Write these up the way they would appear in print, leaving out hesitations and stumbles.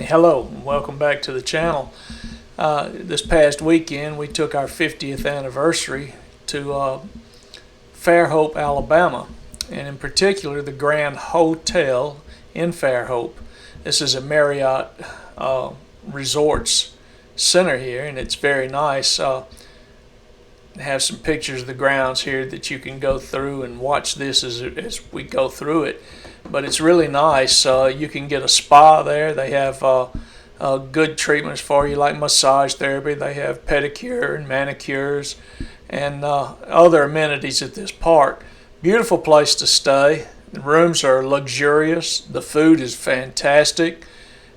Hello, and welcome back to the channel. This past weekend we took our 50th anniversary to Fairhope, Alabama, and in particular the Grand Hotel in Fairhope. This is a Marriott Resorts Center here, and it's very nice. Have some pictures of the grounds here that you can go through and watch this as we go through it. But it's really nice. You can get a spa there. They have good treatments for you, like massage therapy. They have pedicure and manicures and other amenities at this park. Beautiful place to stay. The rooms are luxurious. The food is fantastic.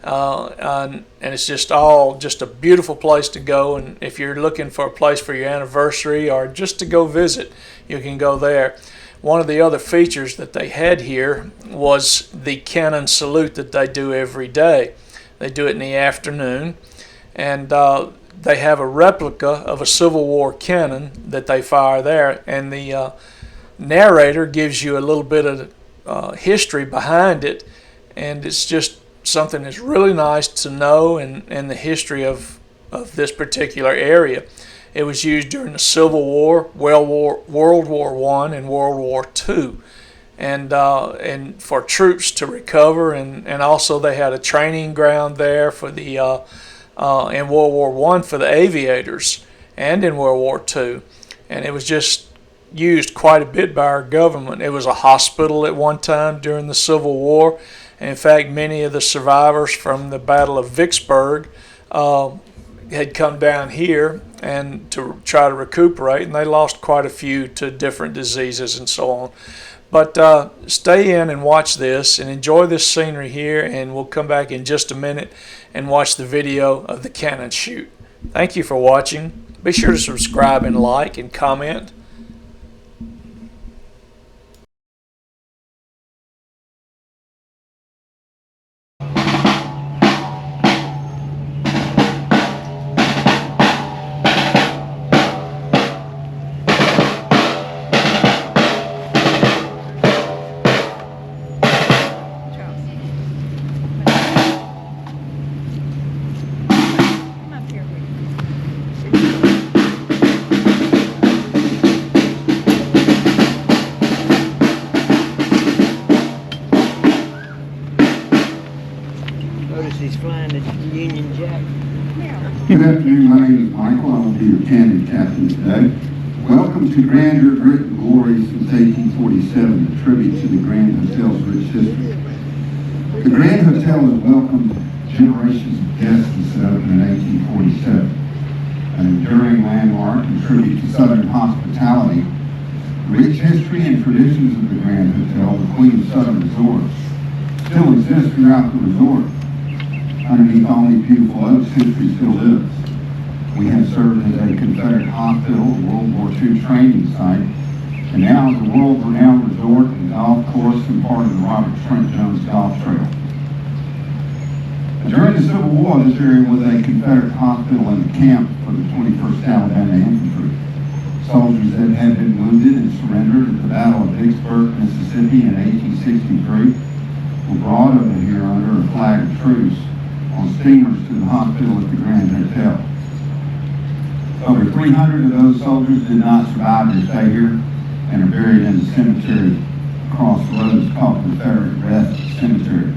And it's just a beautiful place to go. And if you're looking for a place for your anniversary or just to go visit, you can go there. One of the other features that they had here was the cannon salute that they do every day. They do it in the afternoon, and they have a replica of a Civil War cannon that they fire there, and the narrator gives you a little bit of history behind it, and it's just something that's really nice to know and the history of this particular area. It was used during the Civil War, World War I, and World War II, and for troops to recover, and also they had a training ground there for the in World War I for the aviators, and in World War II, and it was just used quite a bit by our government. It was a hospital at one time during the Civil War. In fact, many of the survivors from the Battle of Vicksburg had come down here and to try to recuperate, and they lost quite a few to different diseases and so on. But stay in and watch this and enjoy this scenery here, and we'll come back in just a minute and watch the video of the cannon shoot. Thank you for watching. Be sure to subscribe and like and comment. Notice he's flying the Union Jack. Good afternoon, my name is Michael. I will be your cannon captain today. Welcome to Grandeur, Grit, and Glory since 1847, a tribute to the Grand Hotel's rich history. The Grand Hotel has welcomed generations of guests since it opened in 1847. An enduring landmark and tribute to Southern hospitality, rich history and traditions of the Grand Hotel, the Queen of Southern Resorts, still exist throughout the resort. Underneath all these beautiful oaks, history still lives. We have served as a Confederate hospital, a World War II training site, and now as a world-renowned resort and golf course and part of the Robert Trent Jones Golf Trail. During the Civil War, this area was a Confederate hospital and a camp for the 21st Alabama Infantry. Soldiers that had been wounded and surrendered at the Battle of Vicksburg, Mississippi in 1863 were brought over here under a flag of truce on steamers to the hospital at the Grand Hotel. Over 300 of those soldiers did not survive their stay here and are buried in the cemetery across the road called Confederate Rest Cemetery.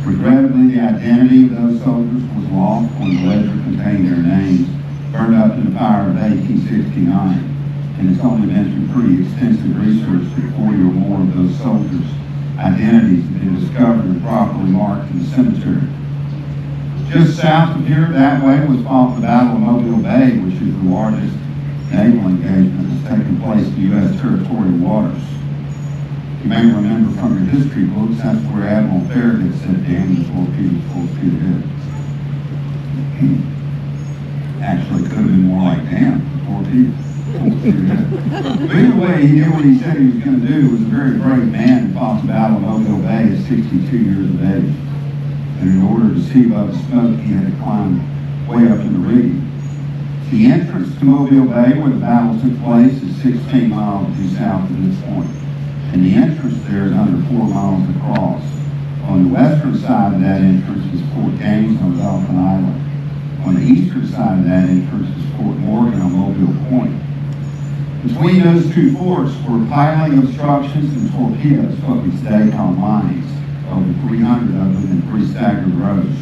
Regrettably, the identity of those soldiers was lost when the ledger contained their names burned up in the fire of 1869, and it's only been through pretty extensive research that 40 or more of those soldiers' identities have been discovered and properly marked in the cemetery. Just south of here, that way, was fought the Battle of Mobile Bay, which is the largest naval engagement that's taken place in U.S. territorial waters. You may remember from your history books, that's where Admiral Farragut said, "Damn the torpedoes, full speed ahead." Actually, it could have been more like, "Damn the torpedoes, full speed ahead." But either way, he did what he said he was going to do. He was a very brave man who fought the Battle of Mobile Bay at 62 years of age. And in order to see above the smoke, he had to climb way up in the rigging. The entrance to Mobile Bay, where the battle took place, is 16 miles due south of this point. And the entrance there is under 4 miles across. On the western side of that entrance is Fort Gaines on Dolphin Island. On the eastern side of that entrance is Fort Morgan on Mobile Point. Between those two forts were piling obstructions and torpedoes, what we today call mines, over 300 of them in 3 staggered rows.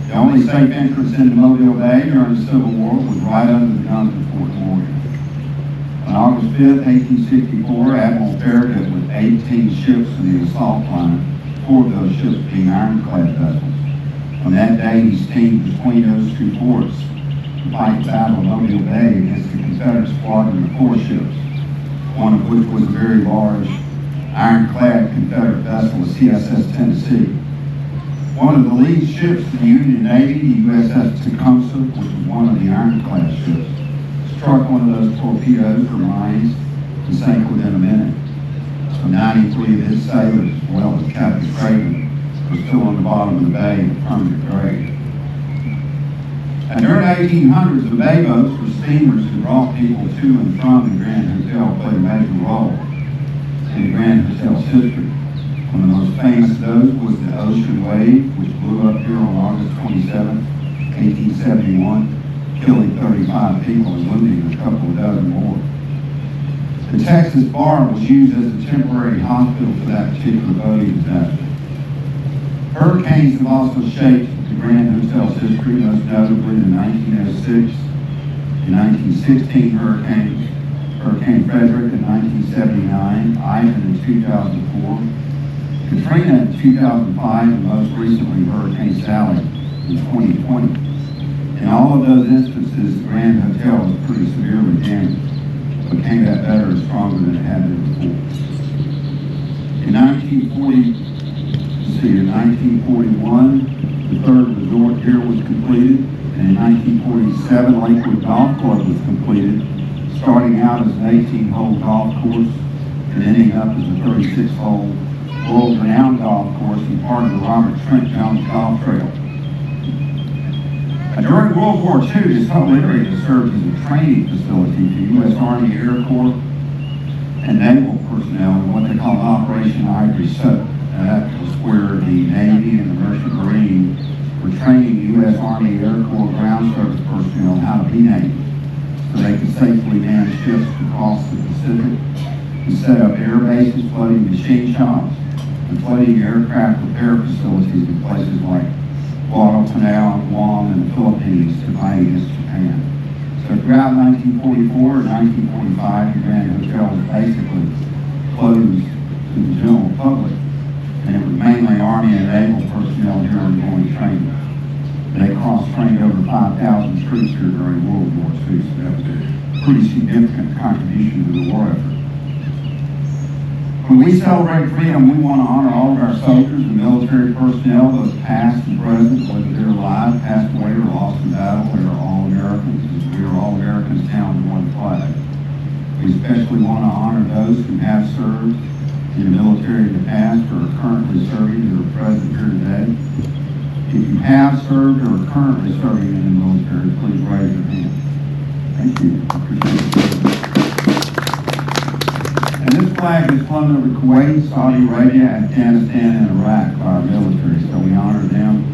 The only safe entrance into Mobile Bay during the Civil War was right under the guns of Fort Morgan. On August 5th, 1864, Admiral Fairhope with 18 ships in the assault line, 4 of those ships being ironclad vessels. On that day, he steamed between those two forts to fight the Battle of Mobile Bay against the Confederate squadron of 4 ships, one of which was a very large ironclad Confederate vessel, the CSS Tennessee. One of the lead ships of the Union Navy, the USS Tecumseh, which was one of the ironclad ships, struck one of those torpedoes or mines and sank within a minute. So 93 of his sailors, as well as Captain Craven, were still on the bottom of the bay in a permanent grave. And during the 1800s, the bay boats were steamers that brought people to and from the Grand Hotel, played a major role in the Grand Hotel's history. One of the most famous of those was the Ocean Wave, which blew up here on August 27, 1871, killing 35 people and wounding a couple of dozen more. The Texas Bar was used as a temporary hospital for that particular boating disaster. Hurricanes have also shaped the Grand Hotel's history, most notably the 1906 and 1916 hurricanes, Hurricane Frederick in 1979, Ivan in 2004, Katrina in 2005, and most recently Hurricane Sally in 2020. In all of those instances, the Grand Hotel was pretty severely damaged, but came back better and stronger than it had been before. In 1941, the third resort here was completed, and in 1947, Lakewood Golf Club was completed, starting out as an 18-hole golf course and ending up as a 36-hole world-renowned golf course and part of the Robert Trent Jones Golf Trail. During World War II, this whole area served as a training facility for U.S. Army Air Corps and naval personnel in what they called Operation Ivory Soap. That was where the Navy and the Merchant Marine were training U.S. Army Air Corps ground service personnel on how to be Navy, so they could safely man ships across the Pacific and set up air bases, floating machine shops, and floating aircraft repair facilities in places like Guadalcanal, Guam, and the Philippines to fight against Japan. So throughout 1944 and 1945, the Grand Hotel was basically closed to the general public, and it was mainly Army and naval personnel here undergoing training. They cross-trained over 5,000 troops here during World War II, so that was a pretty significant contribution to the war effort. When we celebrate freedom, we want to honor all of our soldiers and military personnel, both past and present, whether they're alive, passed away, or lost in battle. We are all Americans, as we are all Americans now under one flag. We especially want to honor those who have served in the military in the past or are currently serving or are present here today. If you have served or are currently serving in the military, please raise your hand. Thank you. I appreciate it. And this flag is flown over Kuwait, Saudi Arabia, Afghanistan, and Iraq by our military, so we honor them,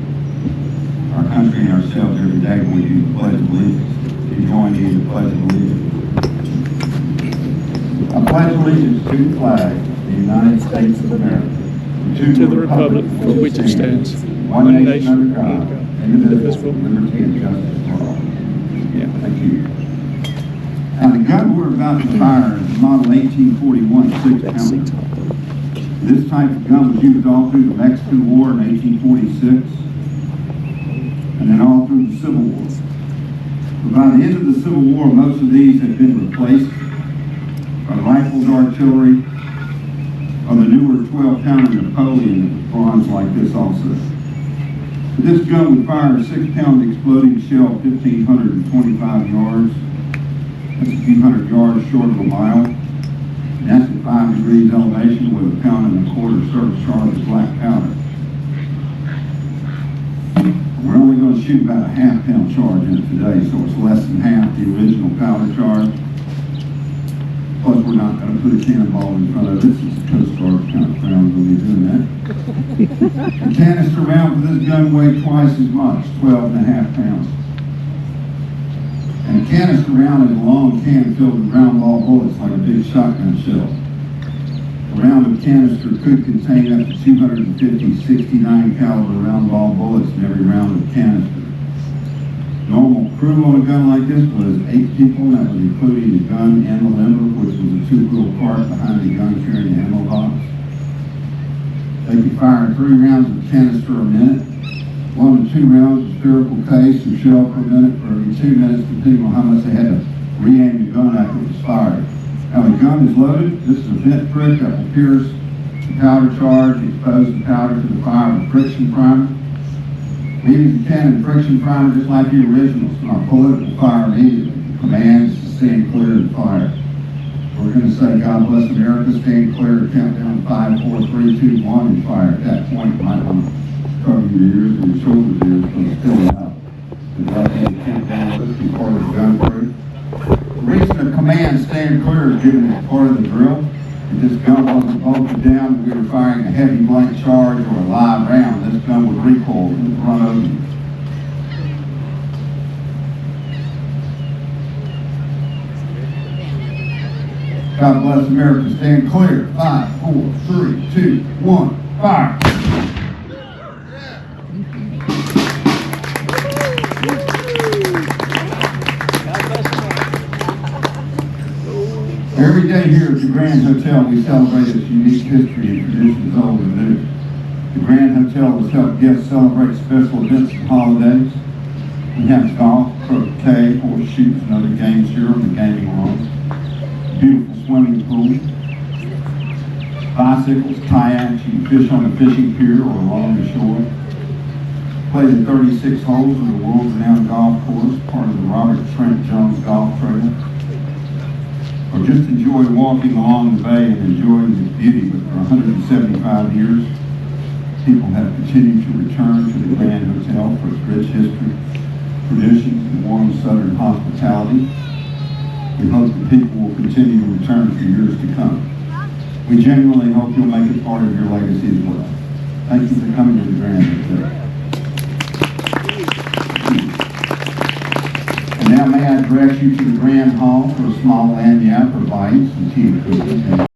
our country, and ourselves every day when we do the Pledge of Allegiance. If you join me in the Pledge of Allegiance. I pledge allegiance to the flag of the United States of America, to the republic for which it stands, one nation under God, indivisible, with liberty and justice for all. Yeah. Thank you. Now, the gun we're about to fire is a model 1841 6-pounder. This type of gun was used all through the Mexican War in 1846, and then all through the Civil War. But by the end of the Civil War, most of these had been replaced by rifled artillery or the newer 12-pounder Napoleon that was bronze like this also. This gun would fire a 6-pound exploding shell 1,525 yards. That's a few hundred yards short of a mile. And that's at 5 degrees elevation with a 1.25 pound surface charge of black powder. We're only going to shoot about a half-pound charge in it today, so it's less than half the original powder charge. Plus, we're not going to put a cannonball in front of it, since the Coast Guard kind of frowns on me doing that. The canister round for this gun weighed twice as much, 12.5 pounds. And a canister round is a long can filled with round ball bullets like a big shotgun shell. A round of canister could contain up to 250 69 caliber round ball bullets in every round of canister. Normal crew on a gun like this was 8 people, and that was including the gun and the limber, which was a 2-wheel cart behind the gun carrying the ammo box. They could fire 3 rounds of canister a minute, 1 to 2 rounds of spherical case or shell per minute for every 2 minutes, depending on how much they had to re-aim the gun after it was fired. Now the gun is loaded. This is a vent prick that will pierce the powder charge, expose the powder to the fire with friction primer. We use the cannon friction primer just like the originals. When I pull it, it will fire immediately. The command is to stand clear and fire. We're going to say, God bless America, stand clear, count down 5, 4, 3, 2, 1, and fire. At that point, you might want to cover your ears and your shoulders here because it's still out. The countdown, let's be part of the gun crew. The reason the command stand clear is given as part of the drill. If this gun wasn't bolted down and we were firing a heavy blank charge or a live round, this gun would recoil and run over you. God bless America, stand clear. 5, 4, 3, 2, 1, fire. Every day here at the Grand Hotel, we celebrate its unique history and traditions old and new. The Grand Hotel has helped guests celebrate special events and holidays. We have golf, croquet, horseshoes, and other games here on the gaming lawn. Beautiful swimming pool. Bicycles, kayaks, you can fish on a fishing pier or along the shore. Play the 36 holes of the world-renowned golf course, part of the Robert Trent Jones Golf Trail. Or just enjoy walking along the bay and enjoying its beauty. But for 175 years, people have continued to return to the Grand Hotel for its rich history, traditions, and warm southern hospitality. We hope that people will continue to return for years to come. We genuinely hope you'll make it part of your legacy as well. Thank you for coming to the Grand Hotel. And now may I direct you to the Grand Hall for a small lanyard for bites and tea and cookies.